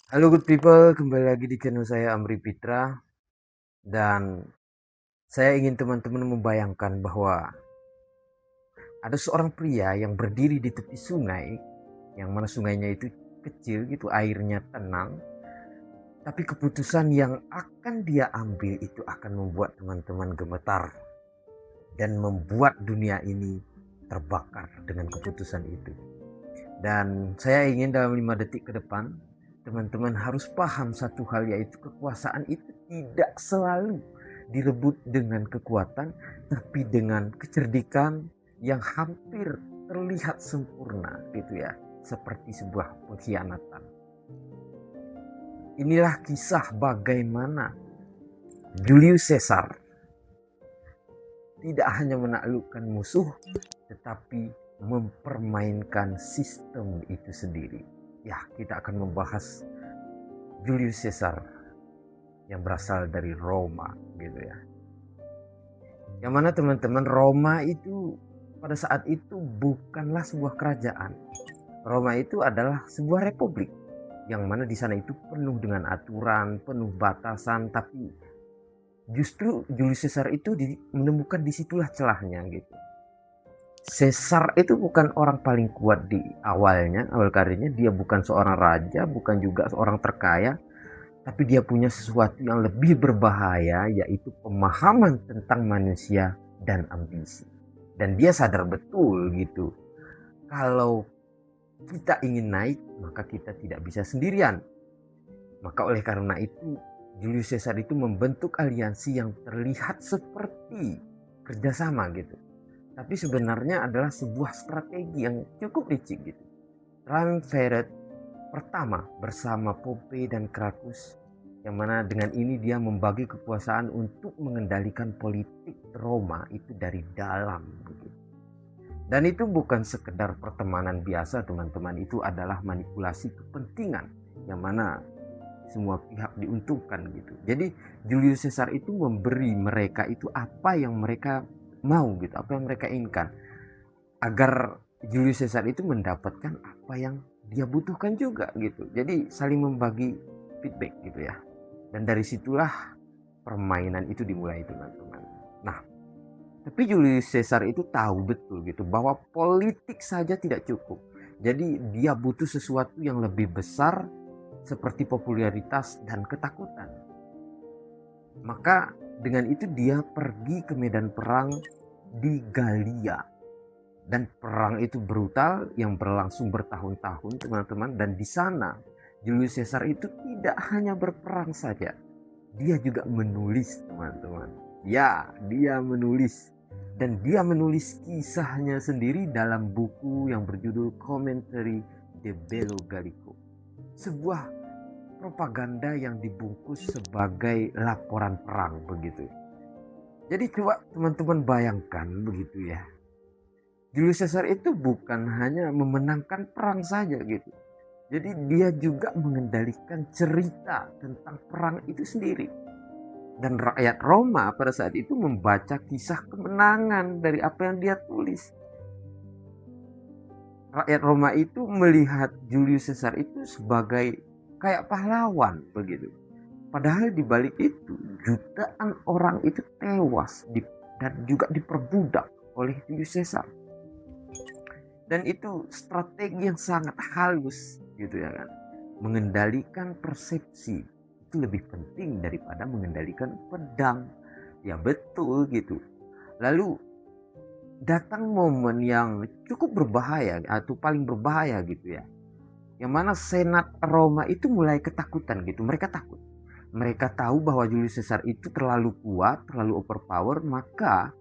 Halo good people, kembali lagi di channel saya Amri Pitra. Dan saya ingin teman-teman membayangkan bahwa ada seorang pria yang berdiri di tepi sungai, yang mana sungainya itu kecil gitu, airnya tenang. Tapi keputusan yang akan dia ambil itu akan membuat teman-teman gemetar dan membuat dunia ini terbakar dengan keputusan itu. Dan saya ingin dalam 5 detik ke depan teman-teman harus paham satu hal, yaitu kekuasaan itu tidak selalu direbut dengan kekuatan, tapi dengan kecerdikan yang hampir terlihat sempurna gitu ya, seperti sebuah pengkhianatan. Inilah kisah bagaimana Julius Caesar tidak hanya menaklukkan musuh, tetapi mempermainkan sistem itu sendiri. Ya, kita akan membahas Julius Caesar yang berasal dari Roma gitu ya. Yang mana teman-teman, Roma itu pada saat itu bukanlah sebuah kerajaan. Roma itu adalah sebuah republik yang mana di sana itu penuh dengan aturan, penuh batasan, tapi justru Julius Caesar itu menemukan disitulah celahnya gitu. Caesar itu bukan orang paling kuat di awal karirnya. Dia bukan seorang raja, bukan juga seorang terkaya, tapi dia punya sesuatu yang lebih berbahaya, yaitu pemahaman tentang manusia dan ambisi. Dan dia sadar betul gitu, kalau kita ingin naik, maka kita tidak bisa sendirian. Maka oleh karena itu, Julius Caesar itu membentuk aliansi yang terlihat seperti kerjasama gitu, tapi sebenarnya adalah sebuah strategi yang cukup licik gitu. Triumvirate pertama bersama Pompei dan Crassus, yang mana dengan ini dia membagi kekuasaan untuk mengendalikan politik Roma itu dari dalam begitu. Dan itu bukan sekedar pertemanan biasa teman-teman, itu adalah manipulasi kepentingan yang mana semua pihak diuntungkan gitu. Jadi Julius Caesar itu memberi mereka itu apa yang mereka mau gitu, apa yang mereka inginkan, agar Julius Caesar itu mendapatkan apa yang dia butuhkan juga gitu. Jadi saling membagi feedback gitu ya. Dan dari situlah permainan itu dimulai teman-teman. Nah, tapi Julius Caesar itu tahu betul gitu bahwa politik saja tidak cukup. Jadi dia butuh sesuatu yang lebih besar, seperti popularitas dan ketakutan. Maka dengan itu dia pergi ke medan perang di Galia. Dan perang itu brutal yang berlangsung bertahun-tahun teman-teman. Dan di sana Julius Caesar itu tidak hanya berperang saja, dia juga menulis teman-teman. Ya, dia menulis. Dan dia menulis kisahnya sendiri dalam buku yang berjudul Commentary de Bello Gallico. Sebuah propaganda yang dibungkus sebagai laporan perang begitu. Jadi coba teman-teman bayangkan begitu ya. Julius Caesar itu bukan hanya memenangkan perang saja gitu. Jadi dia juga mengendalikan cerita tentang perang itu sendiri. Dan rakyat Roma pada saat itu membaca kisah kemenangan dari apa yang dia tulis. Rakyat Roma itu melihat Julius Caesar itu sebagai kayak pahlawan begitu. Padahal di balik itu jutaan orang itu tewas dan juga diperbudak oleh Julius Caesar. Dan itu strategi yang sangat halus gitu ya kan. Mengendalikan persepsi itu lebih penting daripada mengendalikan pedang. Ya betul gitu. Lalu datang momen yang cukup berbahaya atau paling berbahaya gitu ya. Yang mana Senat Roma itu mulai ketakutan gitu. Mereka takut. Mereka tahu bahwa Julius Caesar itu terlalu kuat, terlalu overpower, maka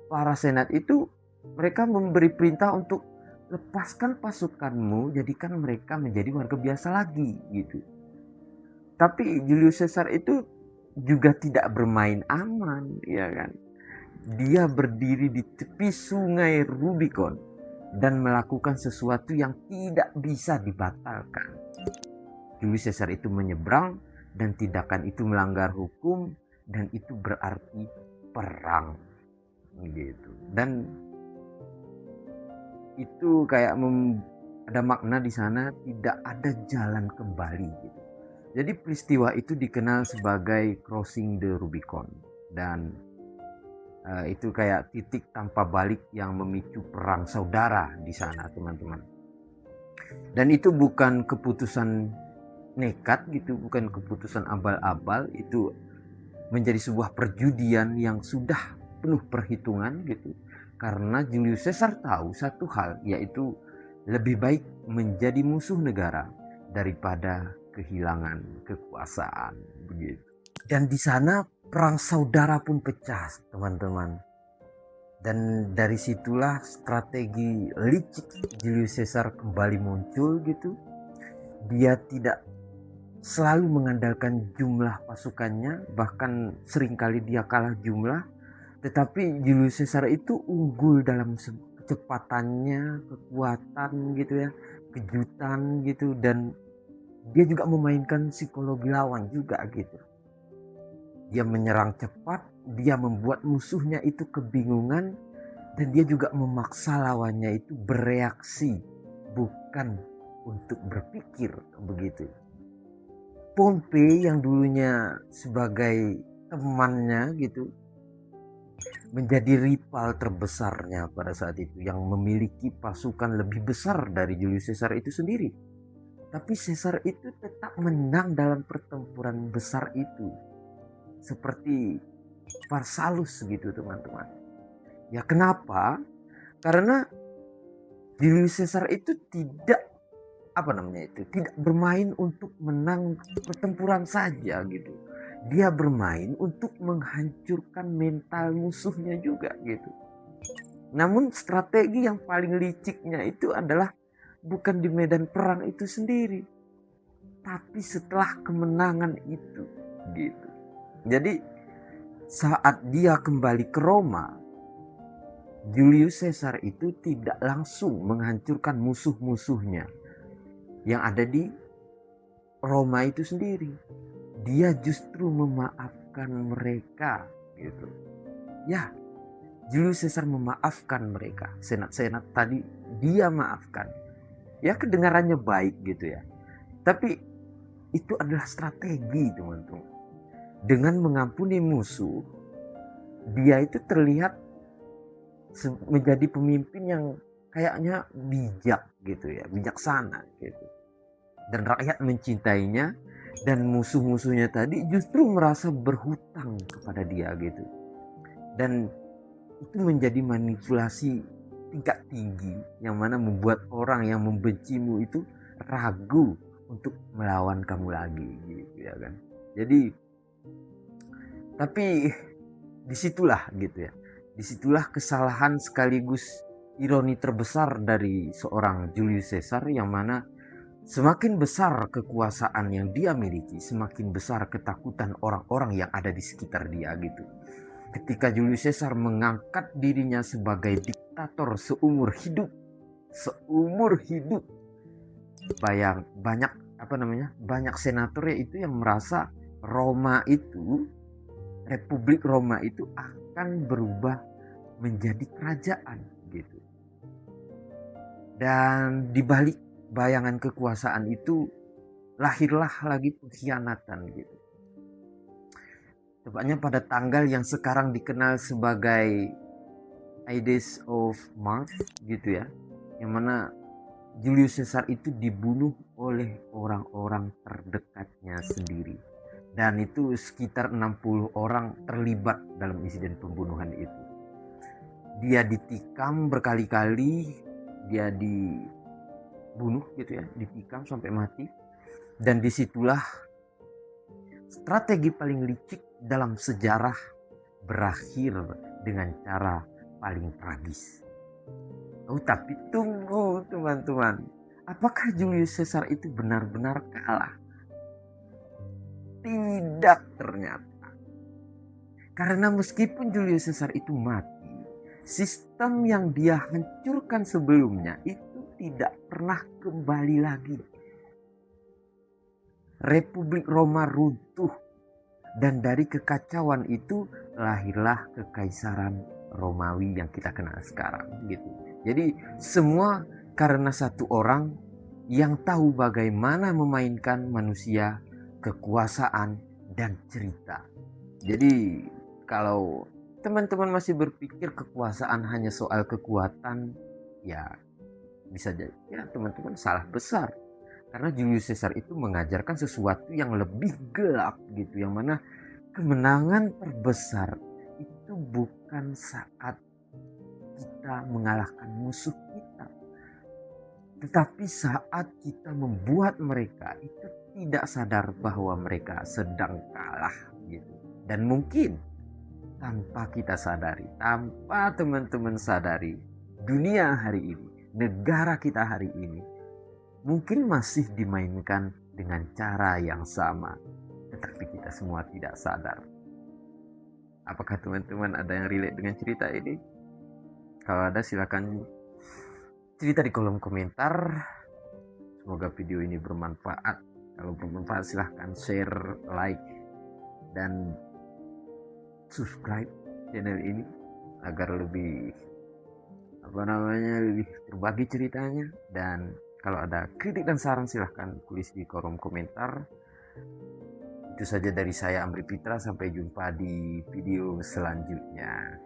para senat itu mereka memberi perintah untuk lepaskan pasukanmu, jadikan mereka menjadi warga biasa lagi gitu. Tapi Julius Caesar itu juga tidak bermain aman, ya kan? Dia berdiri di tepi sungai Rubicon dan melakukan sesuatu yang tidak bisa dibatalkan. Julius Caesar itu menyeberang, dan tindakan itu melanggar hukum, dan itu berarti perang gitu. Dan itu kayak ada makna di sana, tidak ada jalan kembali gitu. Jadi peristiwa itu dikenal sebagai crossing the Rubicon, dan itu kayak titik tanpa balik yang memicu perang saudara di sana, teman-teman. Dan itu bukan keputusan nekat gitu, bukan keputusan abal-abal, itu menjadi sebuah perjudian yang sudah penuh perhitungan gitu. Karena Julius Caesar tahu satu hal, yaitu lebih baik menjadi musuh negara daripada kehilangan kekuasaan begitu. Dan di sana perang saudara pun pecah, teman-teman. Dan dari situlah strategi licik Julius Caesar kembali muncul gitu. Dia tidak selalu mengandalkan jumlah pasukannya, bahkan seringkali dia kalah jumlah. Tetapi Julius Caesar itu unggul dalam kecepatannya, kekuatan gitu ya, kejutan gitu, dan dia juga memainkan psikologi lawan juga gitu. Dia menyerang cepat, dia membuat musuhnya itu kebingungan, dan dia juga memaksa lawannya itu bereaksi, bukan untuk berpikir begitu. Pompei yang dulunya sebagai temannya gitu, menjadi rival terbesarnya pada saat itu, yang memiliki pasukan lebih besar dari Julius Caesar itu sendiri. Tapi Caesar itu tetap menang dalam pertempuran besar itu, seperti Pharsalus gitu, teman-teman. Ya kenapa? Karena Julius Caesar itu tidak tidak bermain untuk menang pertempuran saja gitu. Dia bermain untuk menghancurkan mental musuhnya juga gitu. Namun strategi yang paling liciknya itu adalah bukan di medan perang itu sendiri, tapi setelah kemenangan itu gitu. Jadi saat dia kembali ke Roma, Julius Caesar itu tidak langsung menghancurkan musuh-musuhnya yang ada di Roma itu sendiri. Dia justru memaafkan mereka gitu. Ya, Julius Caesar memaafkan mereka. Senat-senat tadi dia maafkan. Ya kedengarannya baik gitu ya. Tapi itu adalah strategi, teman-teman. Dengan mengampuni musuh, dia itu terlihat menjadi pemimpin yang kayaknya bijak gitu ya, bijaksana gitu. Dan rakyat mencintainya, dan musuh-musuhnya tadi justru merasa berhutang kepada dia gitu. Dan itu menjadi manipulasi tingkat tinggi yang mana membuat orang yang membencimu itu ragu untuk melawan kamu lagi gitu ya kan. Jadi tapi disitulah gitu ya, disitulah kesalahan sekaligus ironi terbesar dari seorang Julius Caesar, yang mana semakin besar kekuasaan yang dia miliki, semakin besar ketakutan orang-orang yang ada di sekitar dia gitu. Ketika Julius Caesar mengangkat dirinya sebagai diktator seumur hidup, banyak senatornya itu yang merasa Roma itu, Republik Roma itu akan berubah menjadi kerajaan gitu. Dan dibalik bayangan kekuasaan itu lahirlah lagi pengkhianatan gitu. Tepatnya pada tanggal yang sekarang dikenal sebagai Ides of March gitu ya, yang mana Julius Caesar itu dibunuh oleh orang-orang terdekatnya sendiri. Dan itu sekitar 60 orang terlibat dalam insiden pembunuhan itu. Dia ditikam berkali-kali, dia dibunuh gitu ya, ditikam sampai mati. Dan disitulah strategi paling licik dalam sejarah berakhir dengan cara paling tragis. Oh, tapi tunggu teman-teman, apakah Julius Caesar itu benar-benar kalah? Tidak ternyata. Karena meskipun Julius Caesar itu mati, sistem yang dia hancurkan sebelumnya itu tidak pernah kembali lagi. Republik Roma runtuh, dan dari kekacauan itu lahirlah kekaisaran Romawi yang kita kenal sekarang gitu. Jadi semua karena satu orang yang tahu bagaimana memainkan manusia kekuasaan, dan cerita. Jadi kalau teman-teman masih berpikir kekuasaan hanya soal kekuatan, ya bisa jadi ya teman-teman salah besar. Karena Julius Caesar itu mengajarkan sesuatu yang lebih gelap gitu, yang mana kemenangan terbesar itu bukan saat kita mengalahkan musuh kita, tetapi saat kita membuat mereka itu tidak sadar bahwa mereka sedang kalah gitu. Dan mungkin tanpa kita sadari, tanpa teman-teman sadari, dunia hari ini, negara kita hari ini mungkin masih dimainkan dengan cara yang sama, tetapi kita semua tidak sadar. Apakah teman-teman ada yang relate dengan cerita ini? Kalau ada silakan cerita di kolom komentar. Semoga video ini bermanfaat. Kalau bermanfaat silahkan share, like, dan subscribe channel ini agar lebih lebih berbagi ceritanya. Dan kalau ada kritik dan saran silahkan tulis di kolom komentar. Itu saja dari saya, Amri Fitra. Sampai jumpa di video selanjutnya.